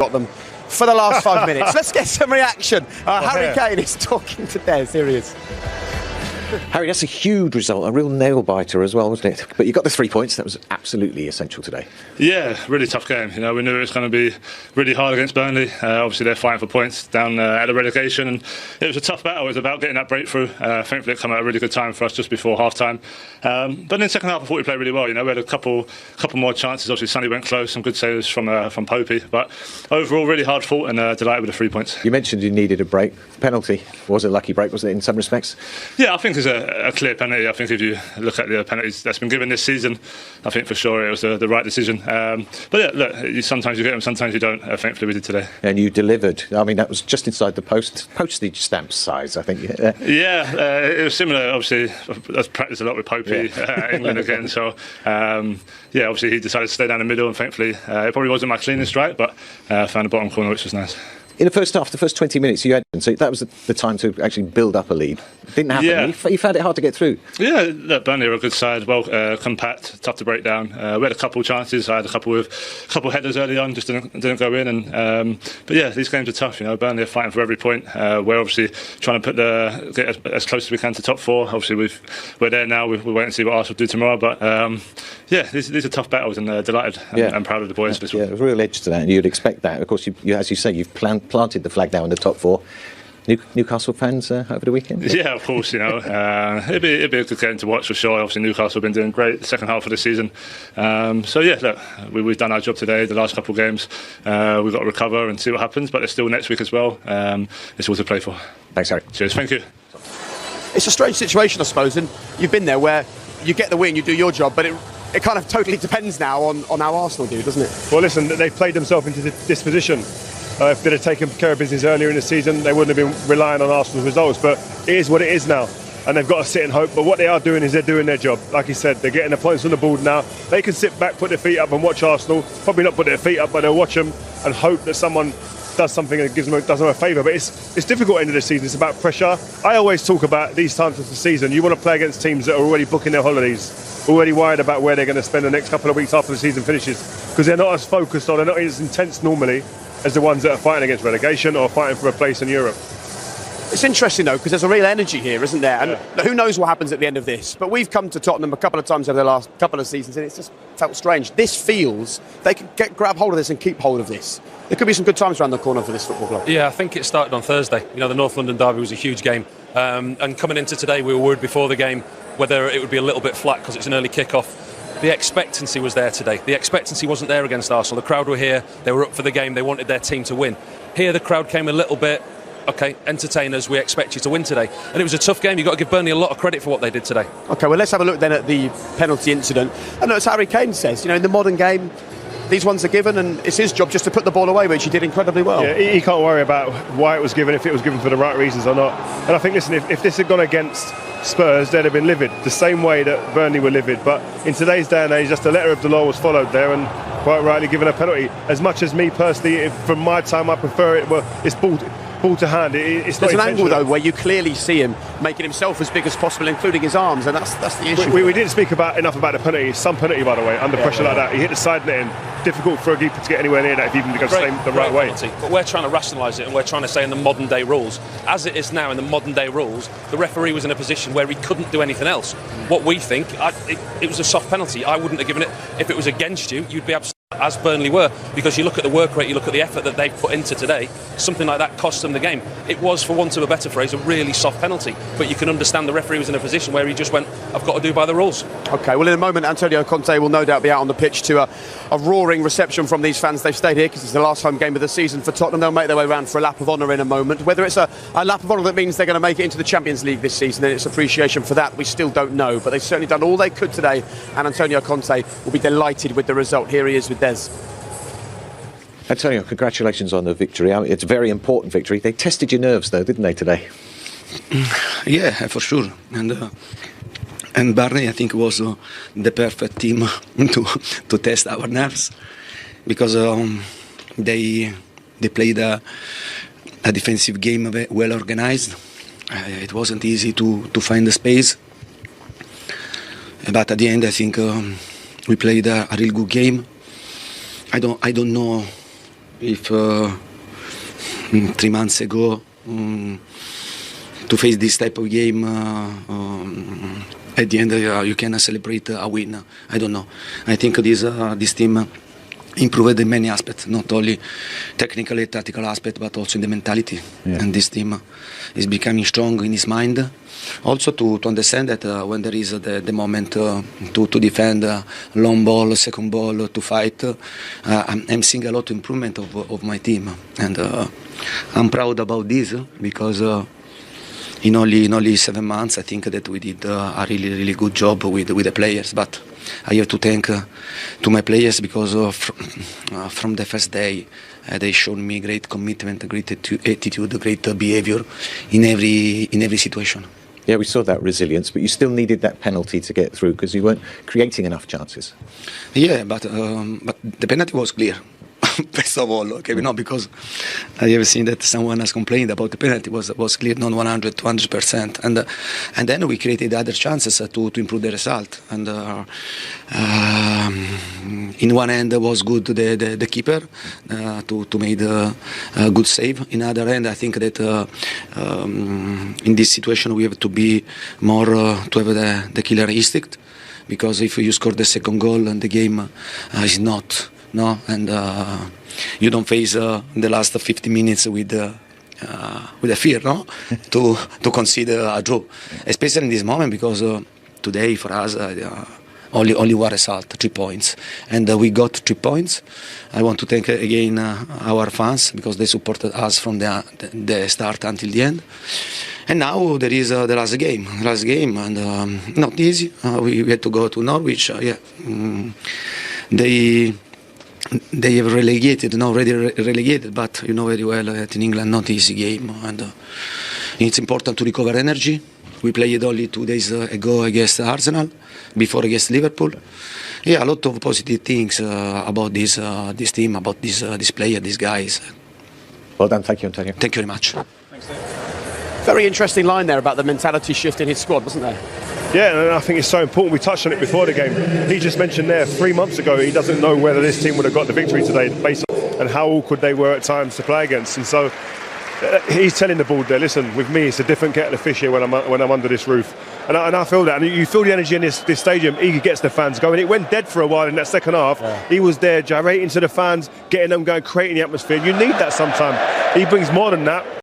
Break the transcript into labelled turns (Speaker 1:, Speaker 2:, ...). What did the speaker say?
Speaker 1: got them for the last 5 minutes. Let's get some reaction. Harry Kane is talking to Des. Here he is.
Speaker 2: Harry, that's a huge result, a real nail-biter as well, wasn't it? But you got the 3 points. That was absolutely essential today.
Speaker 3: Yeah, really tough game. You know, we knew it was going to be really hard against Burnley. Obviously, they're fighting for points down at the relegation, and it was a tough battle. It was about getting that breakthrough. Thankfully, it came at a really good time for us just before half-time. But in the second half, I thought we played really well. You know, we had a couple more chances. Obviously, Sonny went close, some good saves from Popey. But overall, really hard fought and delighted with the 3 points.
Speaker 2: You mentioned you needed a break. Penalty was a lucky break, wasn't it, in some respects?
Speaker 3: Yeah, I think it's a clear penalty. I think if you look at the penalties that's been given this season, I think for sure it was the right decision. But yeah, look, sometimes you get them, sometimes you don't. Thankfully, we did today. And you delivered. I mean, that was just inside the postage stamp size, I think. Yeah, it was similar. Obviously, I've practiced a lot with Popey, England again. So yeah, obviously he decided to stay down the middle, and thankfully it probably wasn't my cleanest strike, but found the bottom corner, which was nice.
Speaker 2: In the first half, the first 20 minutes you had, so that was the time to actually build up a lead. It didn't happen. Yeah. You found it hard to get through. Yeah, look, Burnley are a good side, well compact, tough to break down. We had a couple of chances. I had a couple headers early on, just didn't go in. And but yeah, these games are tough. You know, Burnley are fighting for every point. We're obviously trying to get as close as we can to top four. Obviously, we're there now. We'll wait and see what Arsenal do tomorrow. But yeah, these are tough battles, and delighted and proud of the boys. Yeah, there's a real edge to that, and you'd expect that. Of course, you as you say, you've planted the flag now in the top four. Newcastle fans over the weekend? Yeah, of course. You know, it'd be a good game to watch for sure. Obviously, Newcastle have been doing great the second half of the season. So yeah, look, we've done our job today. The last couple of games, we've got to recover and see what happens. But there's still next week as well. It's all to play for. Thanks, Harry. Cheers. Thank you.
Speaker 1: It's a strange situation, I suppose, and you've been there where you get the win, you do your job, but it kind of totally depends now on how Arsenal do, doesn't it?
Speaker 4: Well, listen, they've played themselves into this position. If they'd have taken care of business earlier in the season, they wouldn't have been relying on Arsenal's results. But it is what it is now, and they've got to sit and hope. But what they are doing is they're doing their job. Like he said, they're getting the points on the board now. They can sit back, put their feet up and watch Arsenal. Probably not put their feet up, but they'll watch them and hope that someone does something that does them a favour. But it's difficult at the end of the season. It's about pressure. I always talk about these times of the season. You want to play against teams that are already booking their holidays, already worried about where they're going to spend the next couple of weeks after the season finishes, because they're not as focused or they're not as intense normally as the ones that are fighting against relegation or fighting for a place in Europe.
Speaker 1: It's interesting though, because there's a real energy here, isn't there? And who knows what happens at the end of this? But we've come to Tottenham a couple of times over the last couple of seasons, and it's just felt strange. This feels they can grab hold of this and keep hold of this. There could be some good times around the corner for this football club. Yeah, I think it started on Thursday. You know, the North London derby was a huge game, and coming into today, we were worried before the game whether it would be a little bit flat because it's an early kick-off. The expectancy was there today. The expectancy wasn't there against Arsenal. The crowd were here. They were up for the game. They wanted their team to win. Here, the crowd came a little bit, OK, entertainers, we expect you to win today. And it was a tough game. You've got to give Burnley a lot of credit for what they did today. OK, well, let's have a look then at the penalty incident. And as Harry Kane says, you know, in the modern game, these ones are given, and it's his job just to put the ball away, which he did incredibly well. Yeah, he can't worry about why it was given, if it was given for the right reasons or not. And I think, listen, if this had gone against Spurs, they'd have been livid, the same way that Burnley were livid. But in today's day and age, just the letter of the law was followed there, and quite rightly given a penalty. As much as me personally, from my time, I prefer it. Well, it's ball to hand. It's There's an angle though where you clearly see him making himself as big as possible, including his arms, and that's the issue. We didn't speak enough about the penalty. Some penalty, by the way, under pressure like that. He hit the side netting. Difficult for a keeper to get anywhere near that if he even goes the right way. But we're trying to rationalise it, and we're trying to say in the modern day rules, as it is now in the modern day rules, the referee was in a position where he couldn't do anything else. What we think, it was a soft penalty. I wouldn't have given it. If it was against you, you'd be absolutely, as Burnley were, because you look at the work rate, you look at the effort that they've put into today, something like that cost them the game. It was, for want of a better phrase, a really soft penalty, but you can understand the referee was in a position where he just went, I've got to do by the rules. OK, well in a moment Antonio Conte will no doubt be out on the pitch to a roaring reception from these fans. They've stayed here because it's the last home game of the season for Tottenham. They'll make their way around for a lap of honour in a moment. Whether it's a lap of honour that means they're going to make it into the Champions League this season and it's appreciation for that, we still don't know, but they've certainly done all they could today, and Antonio Conte will be delighted with the result. Here he is with Des.
Speaker 2: Antonio, congratulations on the victory. It's a very important victory. They tested your nerves, though, didn't they, today?
Speaker 5: Yeah, for sure. And Burnley, I think, was the perfect team to test our nerves, because they played a defensive game well organized. It wasn't easy to find the space, but at the end, I think we played a real good game. I don't know if 3 months ago to face this type of game. At the end, you can celebrate a win. I don't know. I think this team improved in many aspects, not only technically, tactical aspect, but also in the mentality. Yeah. And this team is becoming strong in his mind. Also to understand that when there is the moment to defend, long ball, second ball, to fight, I'm seeing a lot of improvement of my team. And I'm proud about this because in only 7 months, I think that we did a really good job with the players. But I have to thank to my players because from the first day they showed me great commitment, great attitude, great behavior in every situation.
Speaker 2: Yeah, we saw that resilience, but you still needed that penalty to get through because you weren't creating enough chances.
Speaker 5: Yeah, but the penalty was clear. First of all, okay, because I have seen that someone has complained about the penalty was clear, not 100-200%, and then we created other chances to improve the result. And in one end was good the keeper to make a good save. In other end, I think that in this situation we have to be more to have the killer instinct, because if you score the second goal and the game is not. No, and you don't face the last 50 minutes with a fear, no, to consider a draw, especially in this moment because today for us only one result, 3 points, and we got 3 points. I want to thank again our fans because they supported us from the start until the end. And now there is the last game, and not easy. We had to go to Norwich. They have relegated, now already relegated, but you know very well that in England not easy game, and it's important to recover energy. We played only 2 days ago against Arsenal, before against Liverpool. Yeah, a lot of positive things about this team, about this player, these guys.
Speaker 2: Well done, thank you, Antonio.
Speaker 5: Thank you very much.
Speaker 1: Thanks, Dave. Very interesting line there about the mentality shift in his squad, wasn't there?
Speaker 4: Yeah, and I think it's so important. We touched on it before the game. He just mentioned there 3 months ago he doesn't know whether this team would have got the victory today based on and how awkward they were at times to play against. And so he's telling the board there, listen, with me it's a different kettle of fish here when I'm under this roof. And I feel that. And you feel the energy in this stadium. He gets the fans going. It went dead for a while in that second half. Yeah. He was there gyrating to the fans, getting them going, creating the atmosphere. You need that sometimes. He brings more than that.